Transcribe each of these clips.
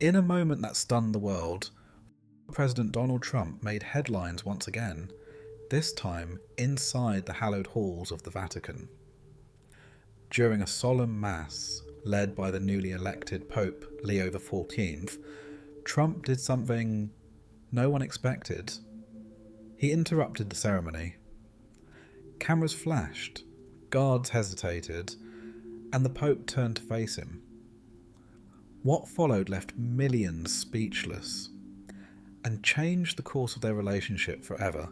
In a moment that stunned the world, President Donald Trump made headlines once again, this time inside the hallowed halls of the Vatican. During a solemn mass led by the newly elected Pope Leo XIV, Trump did something no one expected. He interrupted the ceremony. Cameras flashed, guards hesitated, and the Pope turned to face him. What followed left millions speechless and changed the course of their relationship forever.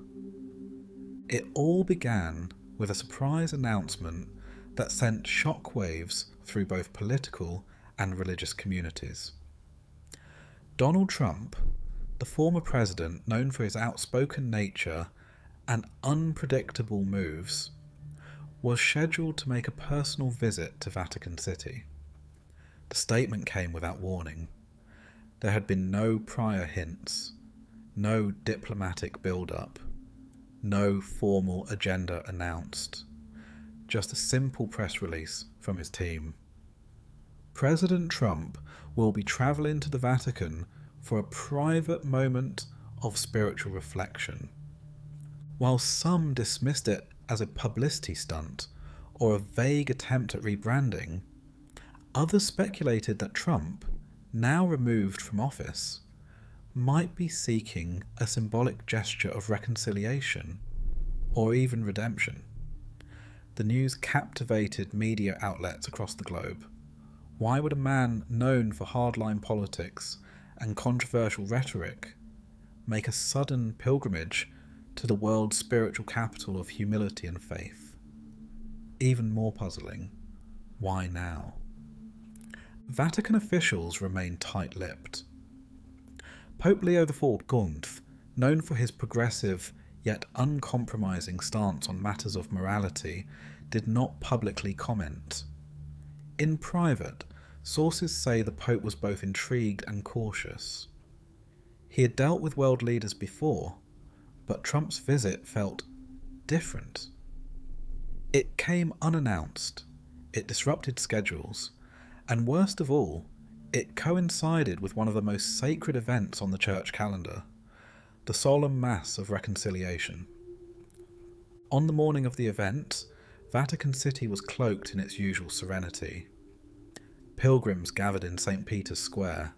It all began with a surprise announcement that sent shockwaves through both political and religious communities. Donald Trump, the former president known for his outspoken nature and unpredictable moves, was scheduled to make a personal visit to Vatican City. The statement came without warning. There had been no prior hints, no diplomatic build-up, no formal agenda announced, just a simple press release from his team. President Trump will be travelling to the Vatican for a private moment of spiritual reflection. While some dismissed it as a publicity stunt or a vague attempt at rebranding, others speculated that Trump, now removed from office, might be seeking a symbolic gesture of reconciliation or even redemption. The news captivated media outlets across the globe. Why would a man known for hardline politics and controversial rhetoric make a sudden pilgrimage to the world's spiritual capital of humility and faith? Even more puzzling, why now? Vatican officials remained tight-lipped. Pope Leo XIV, known for his progressive yet uncompromising stance on matters of morality, did not publicly comment. In private, sources say the Pope was both intrigued and cautious. He had dealt with world leaders before, but Trump's visit felt different. It came unannounced, it disrupted schedules, and worst of all, it coincided with one of the most sacred events on the church calendar, the solemn Mass of Reconciliation. On the morning of the event, Vatican City was cloaked in its usual serenity. Pilgrims gathered in St. Peter's Square.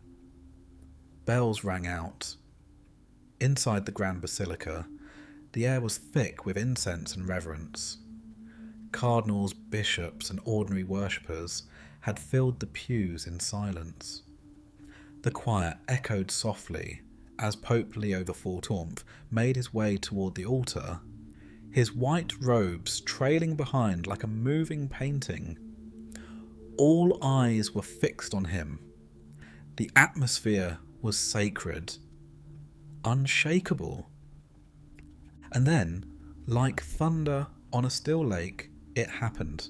Bells rang out. Inside the Grand Basilica, the air was thick with incense and reverence. Cardinals, bishops, and ordinary worshippers had filled the pews in silence. The choir echoed softly as Pope Leo XIV made his way toward the altar, his white robes trailing behind like a moving painting. All eyes were fixed on him. The atmosphere was sacred, unshakable. And then, like thunder on a still lake, it happened.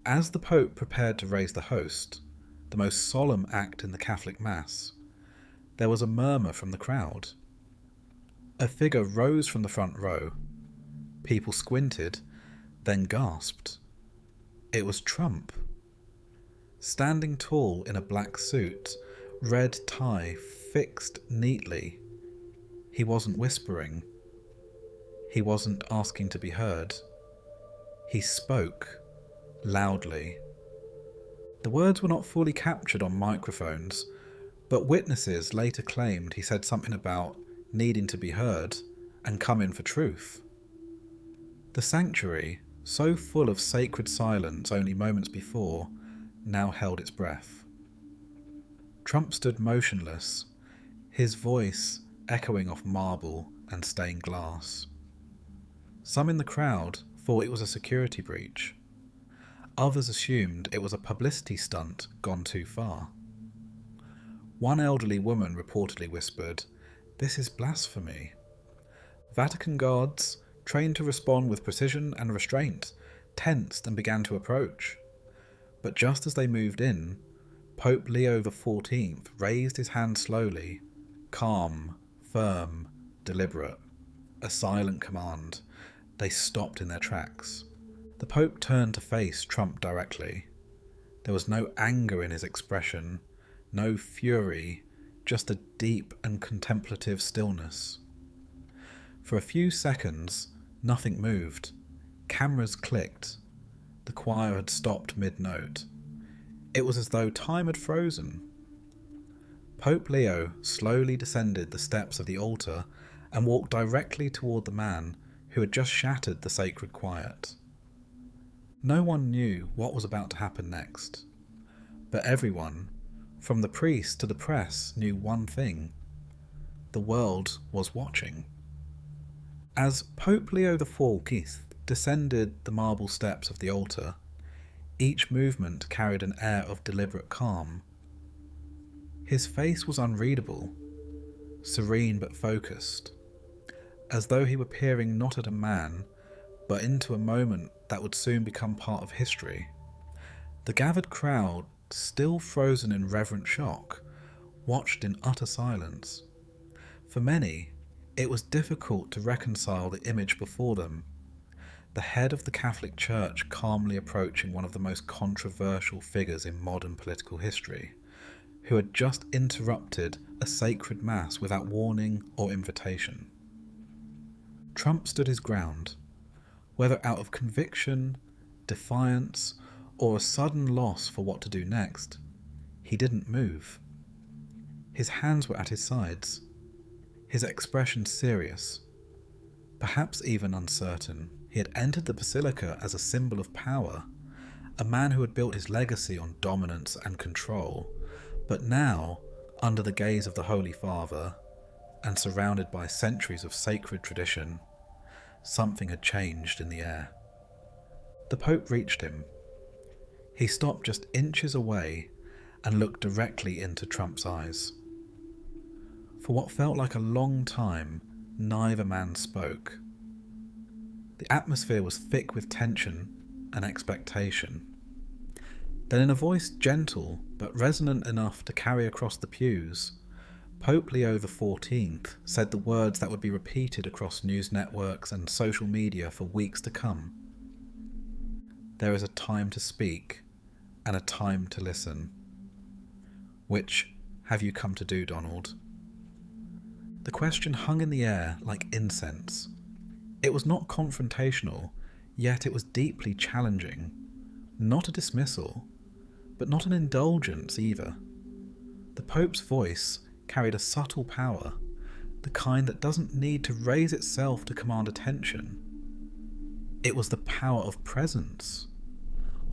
As the Pope prepared to raise the host, the most solemn act in the Catholic Mass, there was a murmur from the crowd. A figure rose from the front row. People squinted, then gasped. It was Trump. Standing tall in a black suit, red tie fixed neatly. He wasn't whispering. He wasn't asking to be heard. He spoke loudly. The words were not fully captured on microphones, but witnesses later claimed he said something about needing to be heard and coming for truth. The sanctuary, so full of sacred silence only moments before, now held its breath. Trump stood motionless, his voice echoing off marble and stained glass. Some in the crowd thought it was a security breach. Others assumed it was a publicity stunt gone too far. One elderly woman reportedly whispered, "This is blasphemy." Vatican guards, trained to respond with precision and restraint, tensed and began to approach. But just as they moved in, Pope Leo XIV raised his hand slowly, calm, firm, deliberate. A silent command. They stopped in their tracks. The Pope turned to face Trump directly. There was no anger in his expression, no fury, just a deep and contemplative stillness. For a few seconds, nothing moved. Cameras clicked. The choir had stopped mid-note. It was as though time had frozen. Pope Leo slowly descended the steps of the altar and walked directly toward the man who had just shattered the sacred quiet. No one knew what was about to happen next, but everyone, from the priest to the press, knew one thing: the world was watching. As Pope Leo XIV descended the marble steps of the altar, each movement carried an air of deliberate calm. His face was unreadable, serene but focused, as though he were peering not at a man, but into a moment that would soon become part of history. The gathered crowd, still frozen in reverent shock, watched in utter silence. For many, it was difficult to reconcile the image before them: the head of the Catholic Church calmly approaching one of the most controversial figures in modern political history, who had just interrupted a sacred mass without warning or invitation. Trump stood his ground, whether out of conviction, defiance, or a sudden loss for what to do next. He didn't move. His hands were at his sides, his expression serious, perhaps even uncertain. He had entered the basilica as a symbol of power, a man who had built his legacy on dominance and control, but now, under the gaze of the Holy Father, and surrounded by centuries of sacred tradition, something had changed in the air. The Pope reached him. He stopped just inches away and looked directly into Trump's eyes. For what felt like a long time, neither man spoke. The atmosphere was thick with tension and expectation. Then, in a voice gentle but resonant enough to carry across the pews, Pope Leo XIV said the words that would be repeated across news networks and social media for weeks to come. There is a time to speak and a time to listen. Which have you come to do, Donald? The question hung in the air like incense. It was not confrontational, yet it was deeply challenging. Not a dismissal, but not an indulgence either. The Pope's voice carried a subtle power, the kind that doesn't need to raise itself to command attention. It was the power of presence,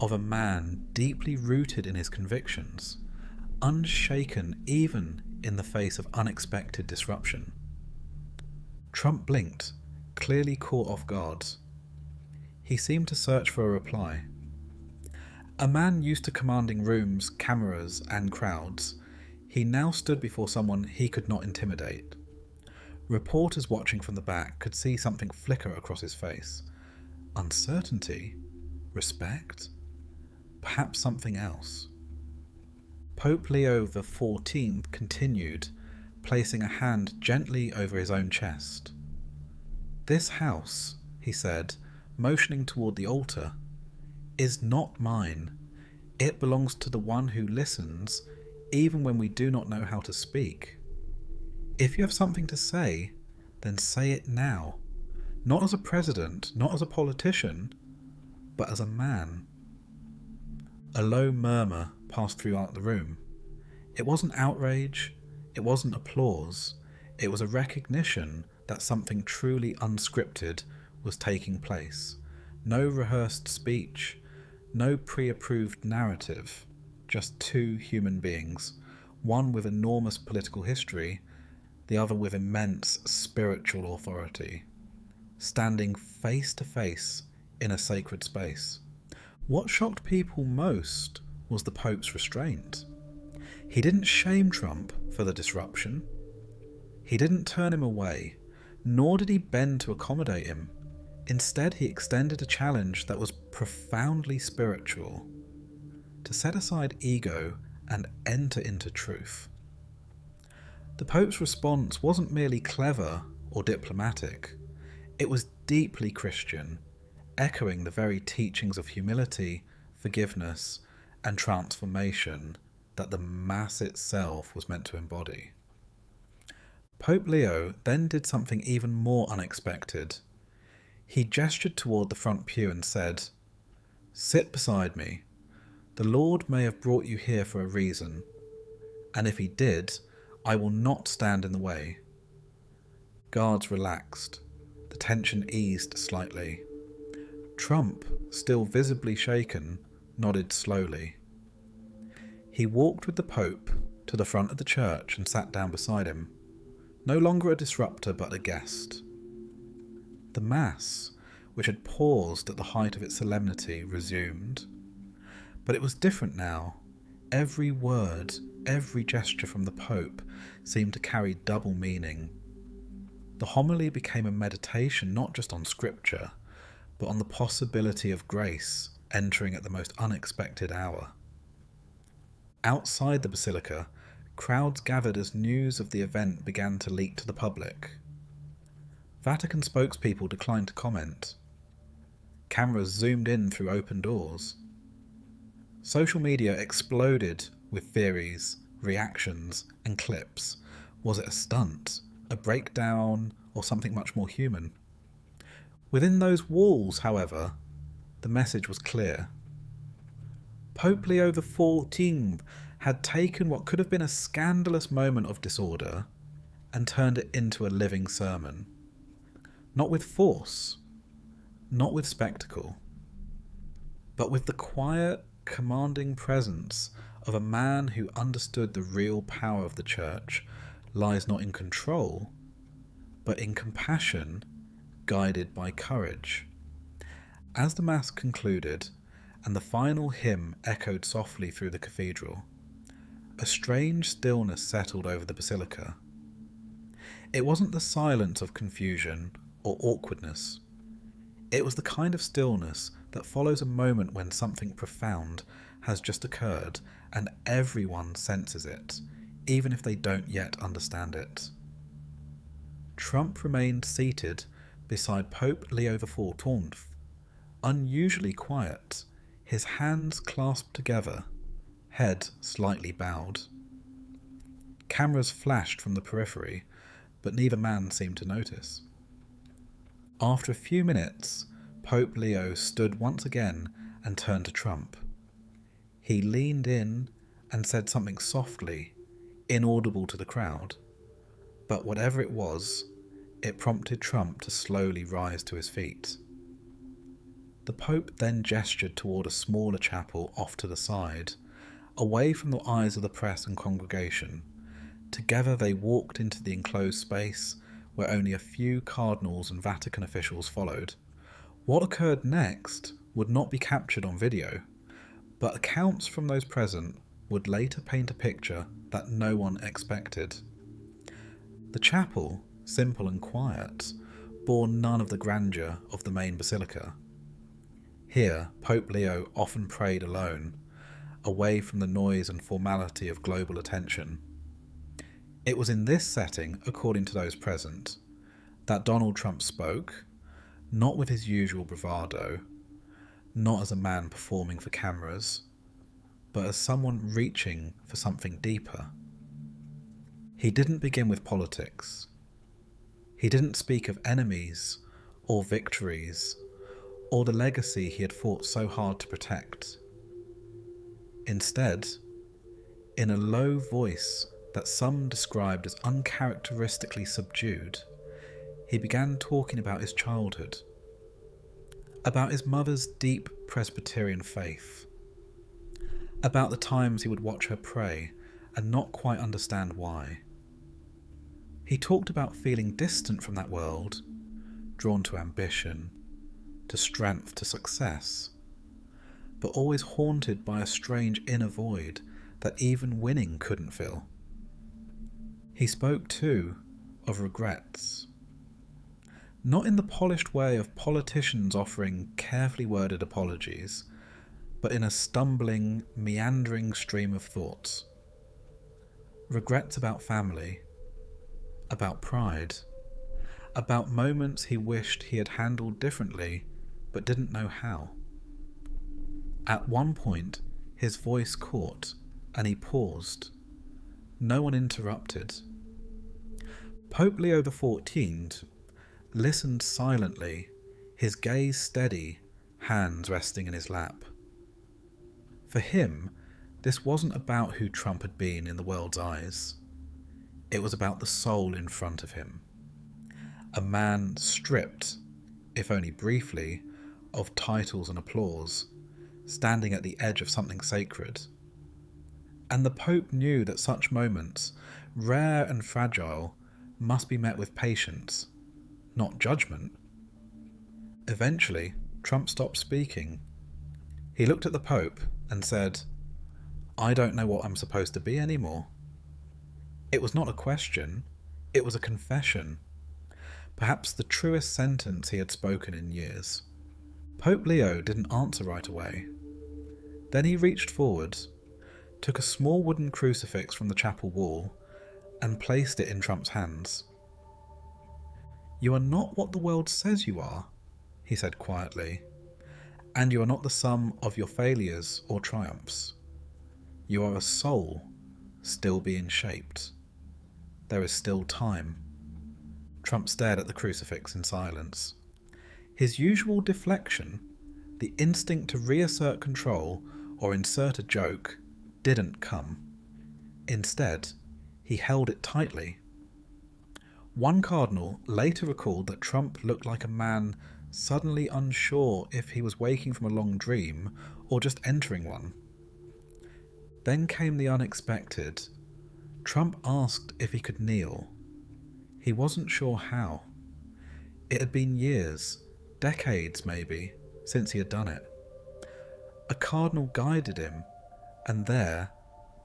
of a man deeply rooted in his convictions, unshaken even in the face of unexpected disruption. Trump blinked, clearly caught off guard. He seemed to search for a reply. A man used to commanding rooms, cameras, and crowds, he now stood before someone he could not intimidate. Reporters watching from the back could see something flicker across his face. Uncertainty? Respect? Perhaps something else. Pope Leo XIV continued, placing a hand gently over his own chest. "This house," he said, motioning toward the altar, "is not mine. It belongs to the one who listens, even when we do not know how to speak. If you have something to say, then say it now. Not as a president, not as a politician, but as a man." A low murmur passed throughout the room. It wasn't outrage, it wasn't applause, it was a recognition that something truly unscripted was taking place. No rehearsed speech, no pre-approved narrative, just two human beings, one with enormous political history, the other with immense spiritual authority, standing face to face in a sacred space. What shocked people most was the Pope's restraint. He didn't shame Trump for the disruption. He didn't turn him away, nor did he bend to accommodate him. Instead, he extended a challenge that was profoundly spiritual: to set aside ego and enter into truth. The Pope's response wasn't merely clever or diplomatic. It was deeply Christian, echoing the very teachings of humility, forgiveness, and transformation that the Mass itself was meant to embody. Pope Leo then did something even more unexpected. He gestured toward the front pew and said, "Sit beside me. The Lord may have brought you here for a reason, and if he did, I will not stand in the way." Guards relaxed. The tension eased slightly. Trump, still visibly shaken, nodded slowly. He walked with the Pope to the front of the church and sat down beside him, no longer a disruptor but a guest. The Mass, which had paused at the height of its solemnity, resumed. But it was different now. Every word, every gesture from the Pope seemed to carry double meaning. The homily became a meditation not just on scripture, but on the possibility of grace entering at the most unexpected hour. Outside the basilica, crowds gathered as news of the event began to leak to the public. Vatican spokespeople declined to comment. Cameras zoomed in through open doors. Social media exploded with theories, reactions, and clips. Was it a stunt, a breakdown, or something much more human? Within those walls, however, the message was clear. Pope Leo XIV had taken what could have been a scandalous moment of disorder and turned it into a living sermon. Not with force, not with spectacle, but with the quiet, commanding presence of a man who understood the real power of the Church lies not in control, but in compassion, guided by courage. As the Mass concluded, and the final hymn echoed softly through the cathedral, a strange stillness settled over the basilica. It wasn't the silence of confusion or awkwardness. It was the kind of stillness that follows a moment when something profound has just occurred and everyone senses it, even if they don't yet understand it. Trump remained seated beside Pope Leo XIV, unusually quiet, his hands clasped together, head slightly bowed. Cameras flashed from the periphery, but neither man seemed to notice. After a few minutes, Pope Leo stood once again and turned to Trump. He leaned in and said something softly, inaudible to the crowd, but whatever it was, it prompted Trump to slowly rise to his feet. The Pope then gestured toward a smaller chapel off to the side, away from the eyes of the press and congregation. Together they walked into the enclosed space, where only a few cardinals and Vatican officials followed. What occurred next would not be captured on video, but accounts from those present would later paint a picture that no one expected. The chapel, simple and quiet, bore none of the grandeur of the main basilica. Here, Pope Leo often prayed alone, away from the noise and formality of global attention. It was in this setting, according to those present, that Donald Trump spoke, not with his usual bravado, not as a man performing for cameras, but as someone reaching for something deeper. He didn't begin with politics. He didn't speak of enemies or victories or the legacy he had fought so hard to protect. Instead, in a low voice that some described as uncharacteristically subdued, he began talking about his childhood, about his mother's deep Presbyterian faith, about the times he would watch her pray and not quite understand why. He talked about feeling distant from that world, drawn to ambition, to strength, to success, but always haunted by a strange inner void that even winning couldn't fill. He spoke, too, of regrets. Not in the polished way of politicians offering carefully worded apologies, but in a stumbling, meandering stream of thoughts. Regrets about family, about pride, about moments he wished he had handled differently, but didn't know how. At one point, his voice caught, and he paused. No one interrupted. Pope Leo XIV listened silently, his gaze steady, hands resting in his lap. For him, this wasn't about who Trump had been in the world's eyes. It was about the soul in front of him. A man stripped, if only briefly, of titles and applause, standing at the edge of something sacred. And the Pope knew that such moments, rare and fragile, must be met with patience, not judgment. Eventually, Trump stopped speaking. He looked at the Pope and said, "I don't know what I'm supposed to be anymore." It was not a question, it was a confession. Perhaps the truest sentence he had spoken in years. Pope Leo didn't answer right away. Then he reached forward, took a small wooden crucifix from the chapel wall, and placed it in Trump's hands. "You are not what the world says you are," he said quietly, "and you are not the sum of your failures or triumphs. You are a soul, still being shaped. There is still time." Trump stared at the crucifix in silence. His usual deflection, the instinct to reassert control or insert a joke, didn't come. Instead, he held it tightly. One cardinal later recalled that Trump looked like a man suddenly unsure if he was waking from a long dream or just entering one. Then came the unexpected. Trump asked if he could kneel. He wasn't sure how. It had been years, decades maybe, since he had done it. A cardinal guided him, and there,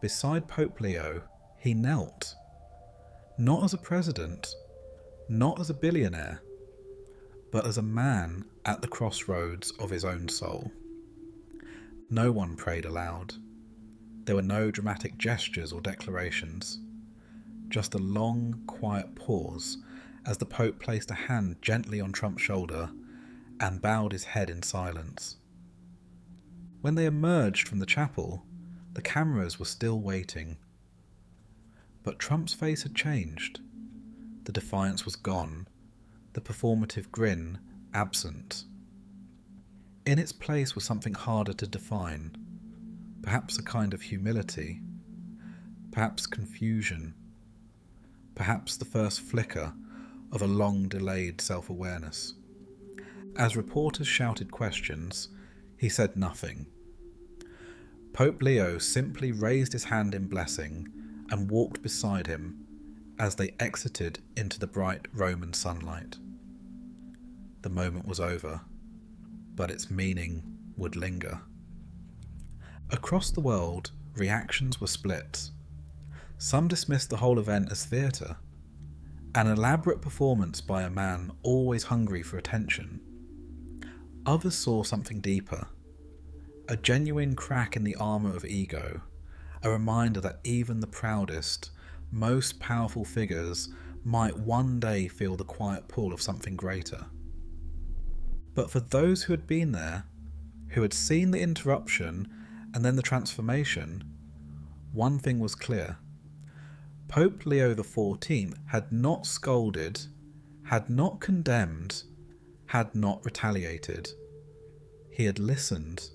beside Pope Leo, he knelt. Not as a president, not as a billionaire, but as a man at the crossroads of his own soul. No one prayed aloud. There were no dramatic gestures or declarations. Just a long, quiet pause as the Pope placed a hand gently on Trump's shoulder and bowed his head in silence. When they emerged from the chapel, the cameras were still waiting. But Trump's face had changed. The defiance was gone, the performative grin absent. In its place was something harder to define, perhaps a kind of humility, perhaps confusion, perhaps the first flicker of a long-delayed self-awareness. As reporters shouted questions, he said nothing. Pope Leo simply raised his hand in blessing and walked beside him as they exited into the bright Roman sunlight. The moment was over, but its meaning would linger. Across the world, reactions were split. Some dismissed the whole event as theatre, an elaborate performance by a man always hungry for attention. Others saw something deeper, a genuine crack in the armour of ego, a reminder that even the proudest, most powerful figures might one day feel the quiet pull of something greater. But for those who had been there, who had seen the interruption and then the transformation, one thing was clear. Pope Leo XIV had not scolded, had not condemned, had not retaliated. He had listened.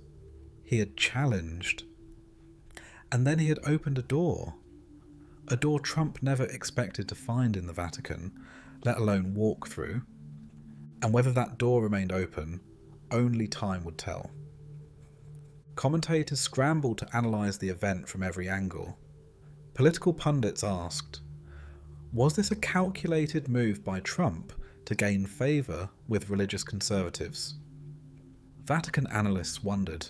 He had challenged. And then he had opened a door Trump never expected to find in the Vatican, let alone walk through. And whether that door remained open, only time would tell. Commentators scrambled to analyse the event from every angle. Political pundits asked, was this a calculated move by Trump to gain favour with religious conservatives? Vatican analysts wondered,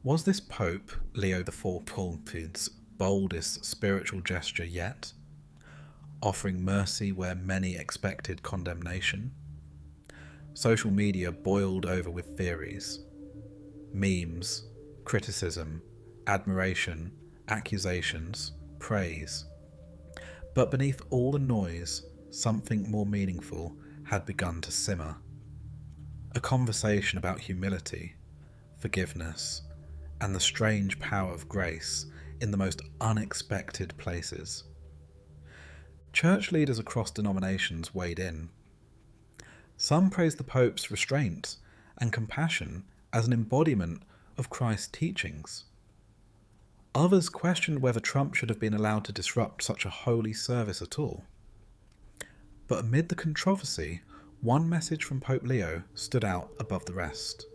was this Pope Leo XIV's boldest spiritual gesture yet, offering mercy where many expected condemnation? Social media boiled over with theories, memes, criticism, admiration, accusations, praise. But beneath all the noise, something more meaningful had begun to simmer. A conversation about humility, forgiveness, and the strange power of grace in the most unexpected places. Church leaders across denominations weighed in. Some praised the Pope's restraint and compassion as an embodiment of Christ's teachings. Others questioned whether Trump should have been allowed to disrupt such a holy service at all. But amid the controversy, one message from Pope Leo stood out above the rest.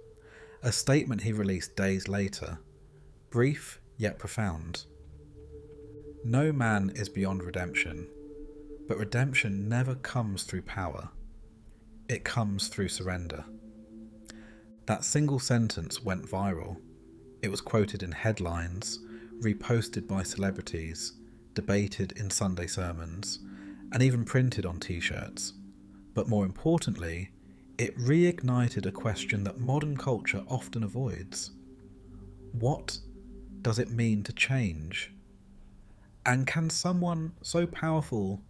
A statement he released days later, brief yet profound. No man is beyond redemption, but redemption never comes through power. It comes through surrender. That single sentence went viral. It was quoted in headlines, reposted by celebrities, debated in Sunday sermons, and even printed on t-shirts. But more importantly, it reignited a question that modern culture often avoids. What does it mean to change? And can someone so powerful,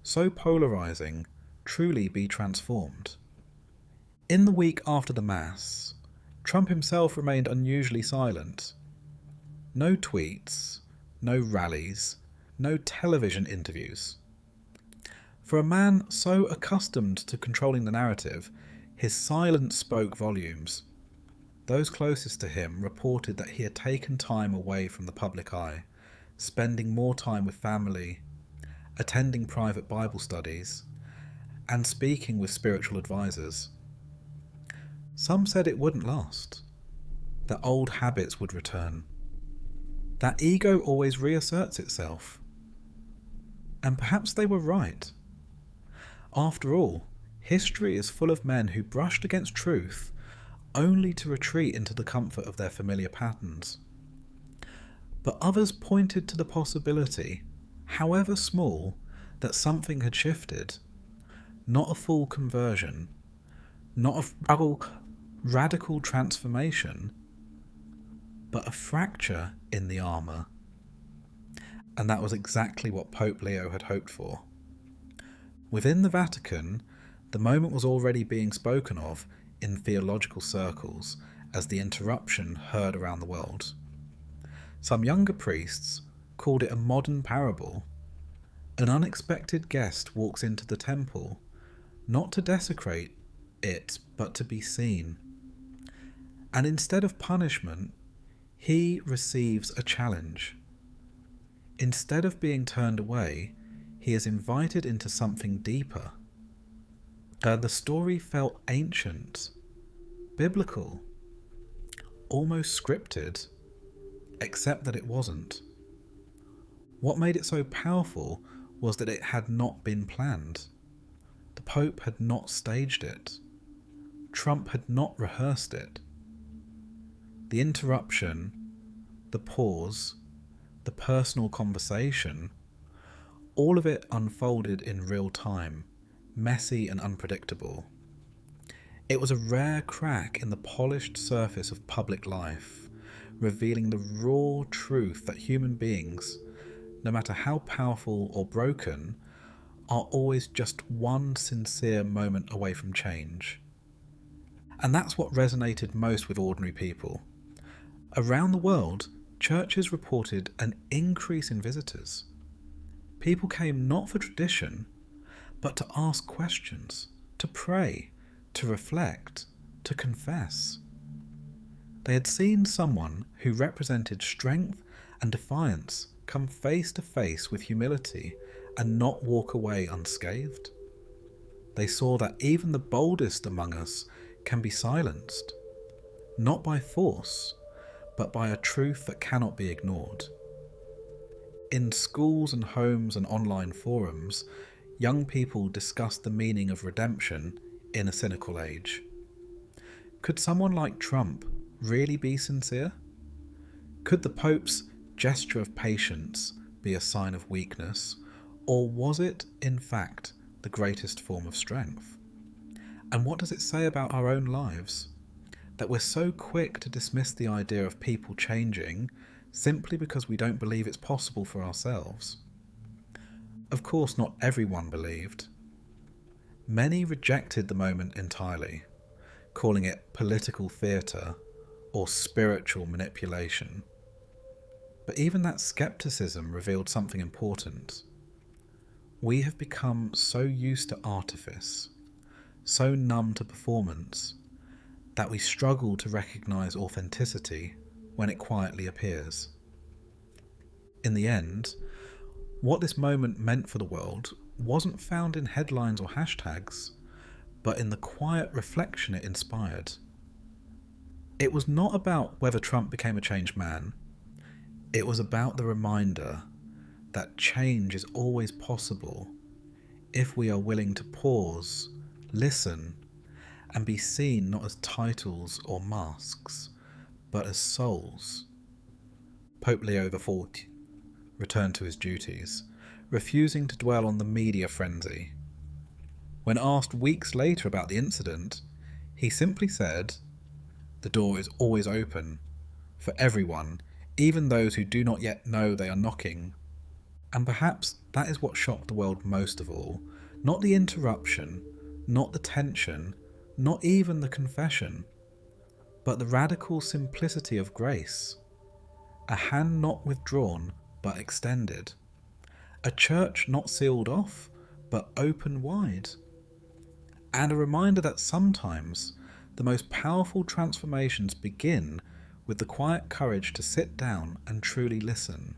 so polarizing, truly be transformed? In the week after the Mass, Trump himself remained unusually silent. No tweets, no rallies, no television interviews. For a man so accustomed to controlling the narrative, his silence spoke volumes. Those closest to him reported that he had taken time away from the public eye, spending more time with family, attending private Bible studies, and speaking with spiritual advisors. Some said it wouldn't last, that old habits would return, that ego always reasserts itself. And perhaps they were right. After all, history is full of men who brushed against truth only to retreat into the comfort of their familiar patterns. But others pointed to the possibility, however small, that something had shifted. Not a full conversion, not a radical transformation, but a fracture in the armour. And that was exactly what Pope Leo had hoped for. Within the Vatican, the moment was already being spoken of in theological circles as the interruption heard around the world. Some younger priests called it a modern parable. An unexpected guest walks into the temple, not to desecrate it, but to be seen. And instead of punishment, he receives a challenge. Instead of being turned away, he is invited into something deeper. The story felt ancient, biblical, almost scripted, except that it wasn't. What made it so powerful was that it had not been planned. The Pope had not staged it. Trump had not rehearsed it. The interruption, the pause, the personal conversation, all of it unfolded in real time, messy and unpredictable. It was a rare crack in the polished surface of public life, revealing the raw truth that human beings, no matter how powerful or broken, are always just one sincere moment away from change. And that's what resonated most with ordinary people. Around the world, churches reported an increase in visitors. People came not for tradition, but to ask questions, to pray, to reflect, to confess. They had seen someone who represented strength and defiance come face to face with humility and not walk away unscathed. They saw that even the boldest among us can be silenced, not by force, but by a truth that cannot be ignored. In schools and homes and online forums, young people discussed the meaning of redemption in a cynical age. Could someone like Trump really be sincere? Could the Pope's gesture of patience be a sign of weakness, or was it, in fact, the greatest form of strength? And what does it say about our own lives? That we're so quick to dismiss the idea of people changing simply because we don't believe it's possible for ourselves. Of course, not everyone believed. Many rejected the moment entirely, calling it political theatre or spiritual manipulation. But even that skepticism revealed something important. We have become so used to artifice, so numb to performance, that we struggle to recognise authenticity when it quietly appears. In the end, what this moment meant for the world wasn't found in headlines or hashtags, but in the quiet reflection it inspired. It was not about whether Trump became a changed man. It was about the reminder that change is always possible if we are willing to pause, listen, and be seen not as titles or masks, but as souls. Pope Leo XIV returned to his duties, refusing to dwell on the media frenzy. When asked weeks later about the incident, he simply said, "The door is always open for everyone, even those who do not yet know they are knocking." And perhaps that is what shocked the world most of all. Not the interruption, not the tension, not even the confession, but the radical simplicity of grace. A hand not withdrawn, but extended. A church not sealed off, but open wide. And a reminder that sometimes the most powerful transformations begin with the quiet courage to sit down and truly listen.